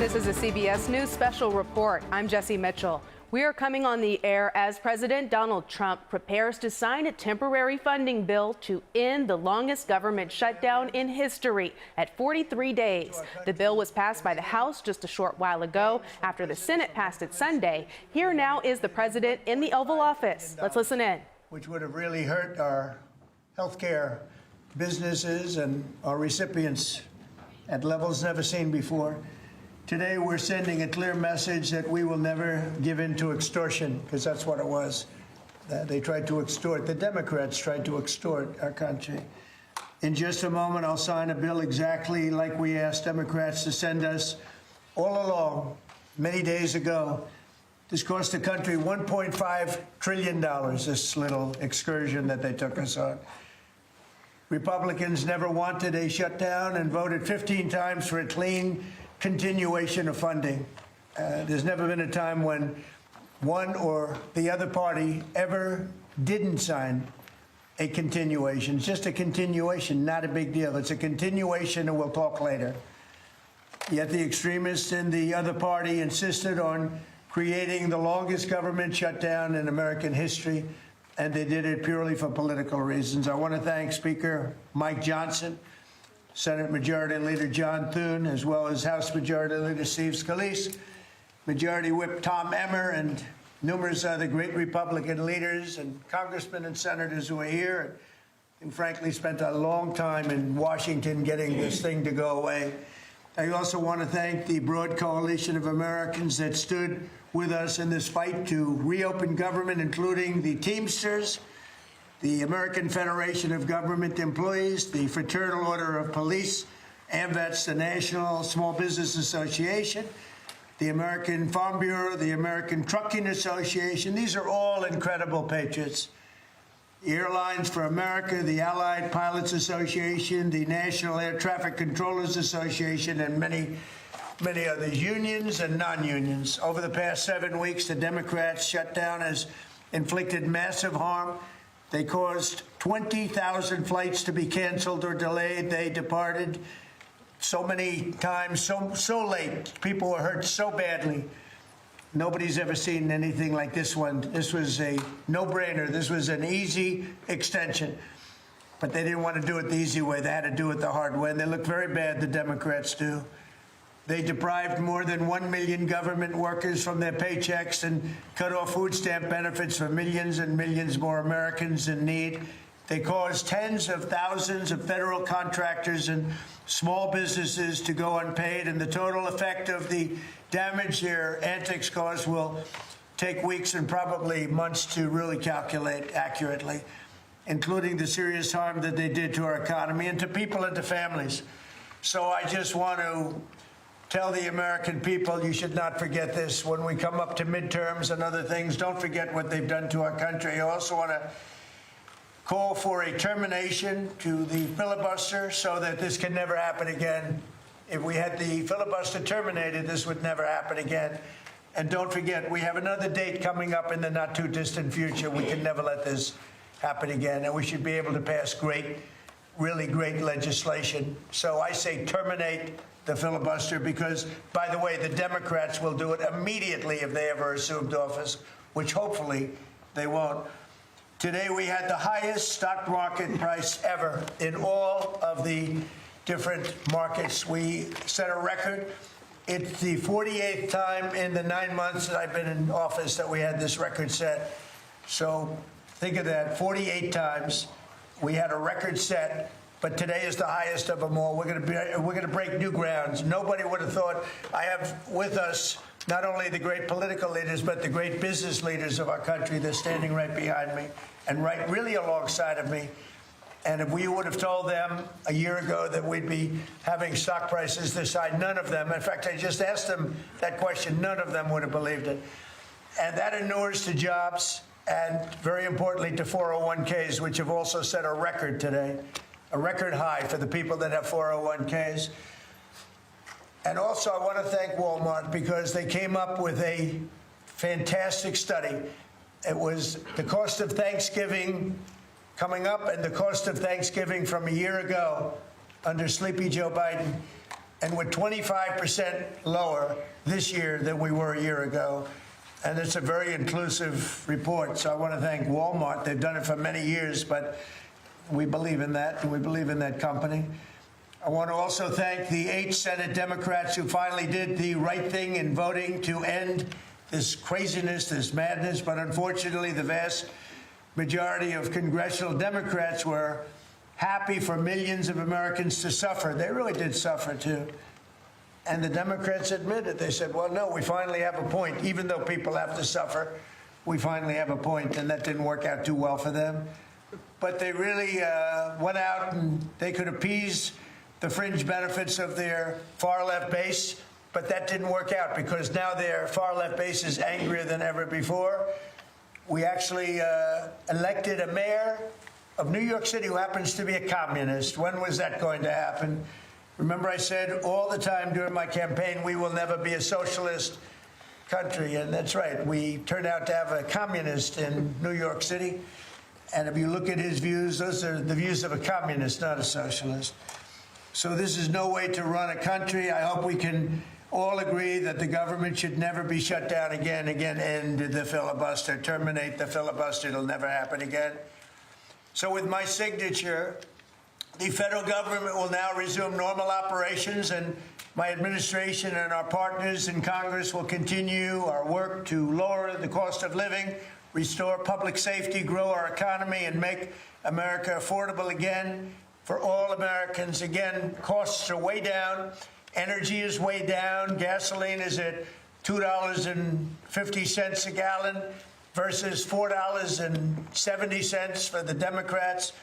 This is a CBS News special report. I'm Jesse Mitchell. We are coming on the air as President Donald Trump prepares to sign a temporary funding bill to end the longest government shutdown in history at 43 days. The bill was passed by the House just a short while ago after the Senate passed it Sunday. Here now is the president in the Oval Office. Let's listen in. Which would have really hurt our healthcare businesses and our recipients at levels never seen before. Today, we're sending a clear message that we will never give in to extortion, because that's what it was. They tried to extort. The Democrats tried to extort our country. In just a moment, I'll sign a bill exactly like we asked Democrats to send us all along, many days ago. This cost the country $1.5 trillion, this little excursion that they took us on. Republicans never wanted a shutdown and voted 15 times for a clean continuation of funding. There's never been a time when one or the other party ever didn't sign a continuation. It's just a continuation, not a big deal. It's a continuation, and we'll talk later. Yet the extremists in the other party insisted on creating the longest government shutdown in American history, and they did it purely for political reasons. I want to thank Speaker Mike Johnson, Senate Majority Leader John Thune, as well as House Majority Leader Steve Scalise, Majority Whip Tom Emmer, and numerous other great Republican leaders and congressmen and senators who are here and frankly spent a long time in Washington getting this thing to go away. I also want to thank the broad coalition of Americans that stood with us in this fight to reopen government, including the Teamsters, the American Federation of Government Employees, the Fraternal Order of Police, AMVETS, the National Small Business Association, the American Farm Bureau, the American Trucking Association. These are all incredible patriots. The Airlines for America, the Allied Pilots Association, the National Air Traffic Controllers Association, and many others, unions and non-unions. Over the past 7 weeks, the Democrats' shutdown has inflicted massive harm. They caused 20,000 flights to be canceled or delayed. They departed so many times, so late. People were hurt so badly. Nobody's ever seen anything like this one. This was a no-brainer. This was an easy extension. But they didn't want to do it the easy way. They had to do it the hard way. And they look very bad, the Democrats do. They deprived more than 1 million government workers from their paychecks and cut off food stamp benefits for millions and millions more Americans in need. They caused tens of thousands of federal contractors and small businesses to go unpaid, and the total effect of the damage their antics caused will take weeks and probably months to really calculate accurately, including the serious harm that they did to our economy and to people and to families. So I just want to tell the American people, you should not forget this. When we come up to midterms and other things, don't forget what they've done to our country. I also want to call for a termination to the filibuster so that this can never happen again. If we had the filibuster terminated, this would never happen again. And don't forget, we have another date coming up in the not-too-distant future. We can never let this happen again, and we should be able to pass great, really great legislation. So I say terminate the filibuster because, by the way, the Democrats will do it immediately if they ever assumed office, which hopefully they won't. Today we had the highest stock market price ever in all of the different markets. We set a record. It's the 48th time in the 9 months that I've been in office that we had this record set. So think of that, 48 times we had a record set. But today is the highest of them all. We're going to break new grounds. Nobody would have thought. I have with us not only the great political leaders, but the great business leaders of our country. They're standing right behind me and right really alongside of me. And if we would have told them a year ago that we'd be having stock prices this high, none of them. In fact, I just asked them that question. None of them would have believed it. And that inures to jobs and, very importantly, to 401ks, which have also set a record today. A record high for the people that have 401ks. And also, I want to thank Walmart because they came up with a fantastic study. It was the cost of Thanksgiving coming up and the cost of Thanksgiving from a year ago under Sleepy Joe Biden. and we're 25% lower this year than we were a year ago. And it's a very inclusive report. So I want to thank Walmart. They've done it for many years, but we believe in that, and we believe in that company. I want to also thank the 8 Senate Democrats who finally did the right thing in voting to end this craziness, this madness. But unfortunately, the vast majority of congressional Democrats were happy for millions of Americans to suffer. They really did suffer, too. And the Democrats admitted, they said, well, no, we finally have a point. Even though people have to suffer, we finally have a point. And that didn't work out too well for them. But they really went out and they could appease the fringe benefits of their far-left base. But that didn't work out because now their far-left base is angrier than ever before. We actually elected a mayor of New York City who happens to be a communist. When was that going to happen? Remember, I said all the time during my campaign, we will never be a socialist country. And that's right. We turned out to have a communist in New York City. And if you look at his views, those are the views of a communist, not a socialist. So this is no way to run a country. I hope we can all agree that the government should never be shut down again. End the filibuster, terminate the filibuster. It'll never happen again. So with my signature, the federal government will now resume normal operations, and my administration and our partners in Congress will continue our work to lower the cost of living, restore public safety, grow our economy, and make America affordable again for all Americans. Again, costs are way down. Energy is way down. Gasoline is at $2.50 a gallon versus $4.70 for the Democrats.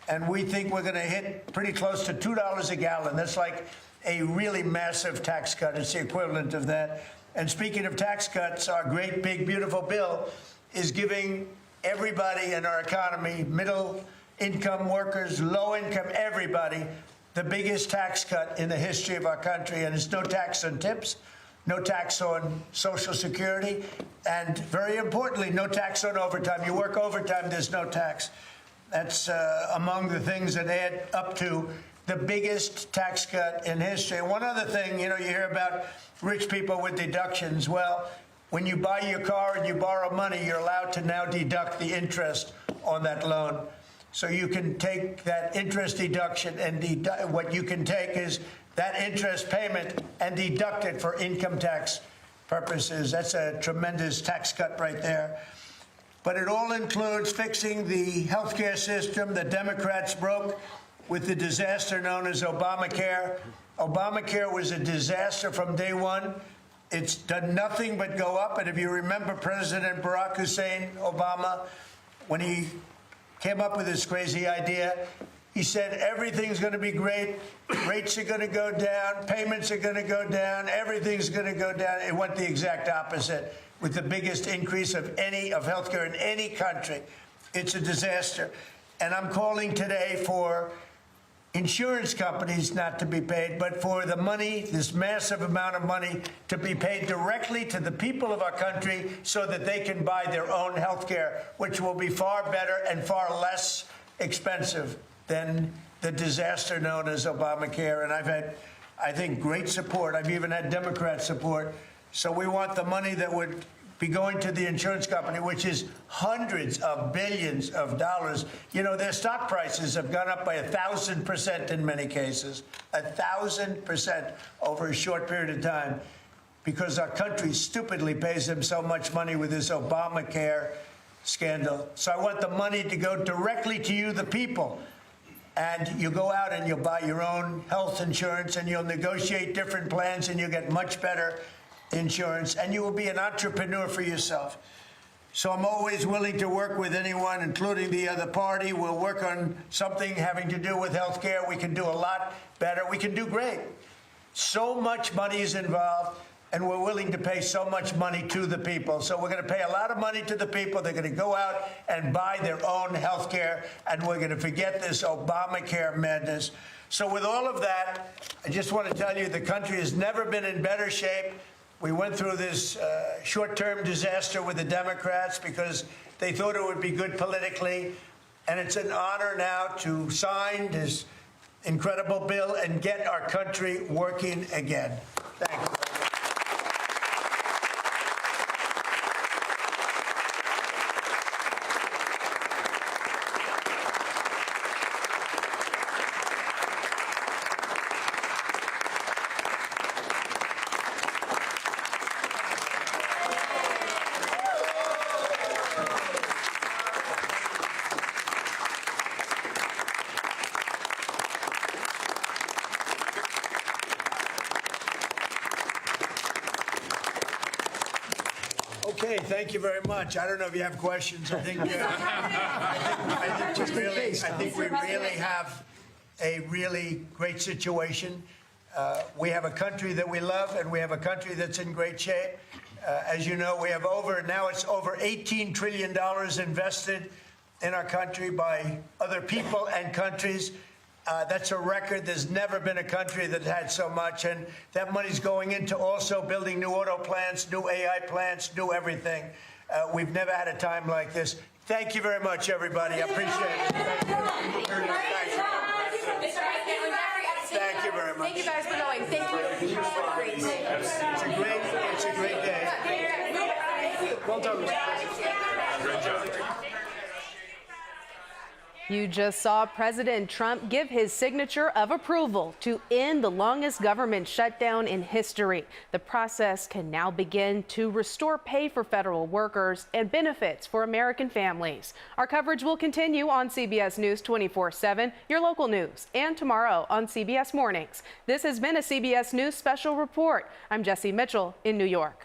And we think we're going to hit pretty close to $2 a gallon. That's like a really massive tax cut. It's the equivalent of that. And speaking of tax cuts, our great, big, beautiful bill is giving everybody in our economy, middle-income workers, low-income, everybody, the biggest tax cut in the history of our country. And it's no tax on tips, no tax on Social Security, and very importantly, no tax on overtime. You work overtime, there's no tax. That's among the things that add up to the biggest tax cut in history. And one other thing, you hear about rich people with deductions. Well, when you buy your car and you borrow money, you're allowed to now deduct the interest on that loan. So you can take that interest deduction and what you can take is that interest payment and deduct it for income tax purposes. That's a tremendous tax cut right there. But it all includes fixing the healthcare system that Democrats broke with the disaster known as Obamacare. Obamacare was a disaster from day one. It's done nothing but go up. And if you remember President Barack Hussein Obama, when he came up with this crazy idea, he said everything's going to be great, rates are going to go down, payments are going to go down, everything's going to go down. It went the exact opposite, with the biggest increase of healthcare in any country. It's a disaster. And I'm calling today for insurance companies not to be paid, but for the money, this massive amount of money, to be paid directly to the people of our country so that they can buy their own health care, which will be far better and far less expensive than the disaster known as Obamacare. And I've had, I think, great support. I've even had Democrat support. So we want the money that would be going to the insurance company, which is hundreds of billions of dollars. Their stock prices have gone up by 1,000% in many cases, 1,000% over a short period of time, because our country stupidly pays them so much money with this Obamacare scandal. So I want the money to go directly to you, the people. And you go out and you'll buy your own health insurance and you'll negotiate different plans and you'll get much better insurance, and you will be an entrepreneur for yourself. So I'm always willing to work with anyone, including the other party. We'll work on something having to do with health care. We can do a lot better. We can do great. So much money is involved, and we're willing to pay so much money to the people. So we're going to pay a lot of money to the people. They're going to go out and buy their own health care, and we're going to forget this Obamacare madness. So with all of that, I just want to tell you the country has never been in better shape. We went through this short-term disaster with the Democrats because they thought it would be good politically. And it's an honor now to sign this incredible bill and get our country working again. Thank you. Okay, thank you very much. I don't know if you have questions. I think we really have a really great situation. We have a country that we love, and we have a country that's in great shape. As you know, we have now it's over $18 trillion invested in our country by other people and countries. That's a record. There's never been a country that had so much, and that money's going into also building new auto plants, new AI plants, new everything. We've never had a time like this. Thank you very much, everybody. I appreciate it. Thank you very much. Thank you guys for going. Thank you. It's a great day. Well done, Mr. President. Great job. You just saw President Trump give his signature of approval to end the longest government shutdown in history. The process can now begin to restore pay for federal workers and benefits for American families. Our coverage will continue on CBS News 24/7, your local news, and tomorrow on CBS Mornings. This has been a CBS News special report. I'm Jessie Mitchell in New York.